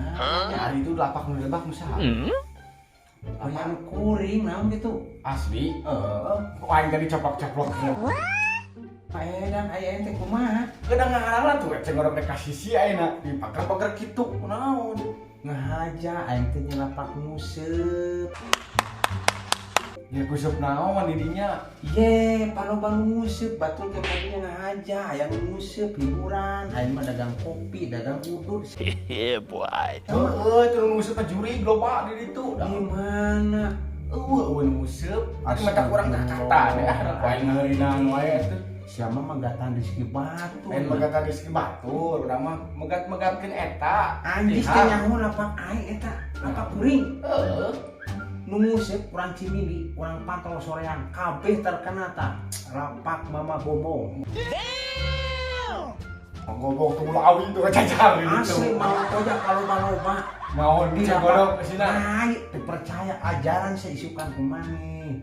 Nah, hari itu lapak nu lebak nu saha? Apaan kuring naon gitu. Asli? Kok aing tadi caplok-caplok. Paedan aya ente kumaha? Kadang ngarang tuh ceng orang teh kasih si ayeuna dipagar-pagar kitu kunaon. Ngahaja aing teh nyelapak museup. Ya kuseup naon didinya? Ye, panu-panu museup batul ke padinya ngahaja, aya museup hiburan, aing mah dagang kopi, dagang udud. Yeah, boy. Heeh, turun museup ka juri loba di ditu. Di mana? Eueuh museup. Atuh mata kurang kata deh ah aing ngaheurinan wae atuh. Siapa mah gatan Rizky Batu. Aing megat Rizky Batur, urang mah megat-megatkeun eta. Anjis teh nyaho lapak aing eta, lapak kuring. Heeh. Nu museup urang Cimindi, urang Pantol Soreang, kabeh terkena ta lapak Mama Bomo. Ngobong tuh awi itu cacar Asli gitu. mau koja kalau maloba. Mau di godok kesina. Ai, dipercaya ajaran seisukan kumani.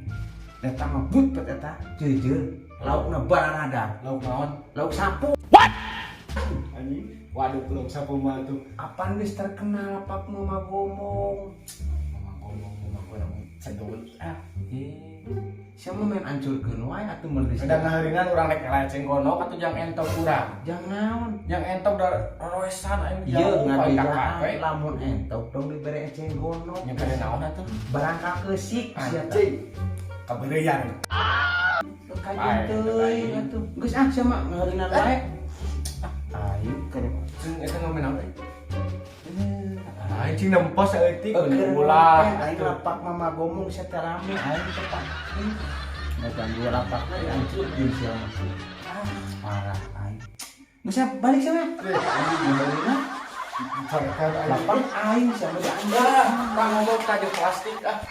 Eta mah but eta jeujeur. Laukna baranada. Lauk naon? Lauk sapu. Anjing. Waduh, belum sapu mah tuh. Apaan geus terkenal lapak Mama Bomo. Ngomong kurang sedul. Siapa main ancurkeun wae atuh mun geus. Kadang ngaharingan urang rek leceng gonok atuh jang entok urang. Jangan. Yang entok da roesan aing Ieu kakak ngabejaan lamun entok dong dibere eceng gonok. Yang kade naon atuh? Barangkal keusik sia teh. Anjing. Kabeureyan. Kajian teuing atuh. Geus sia mah ngaharingan wae. Ayo kada. Jeung eta ngomong naon? Anjing nempos saeutik Keur ulah. aing lapak Mama Gomong seterame aing tepat. Dagang dua lapakna hancur jeung sia mah. Parah aing. Geus balik sana. Lapak Lapak aing sama di anda. Kang ngomong kaje plastik ah.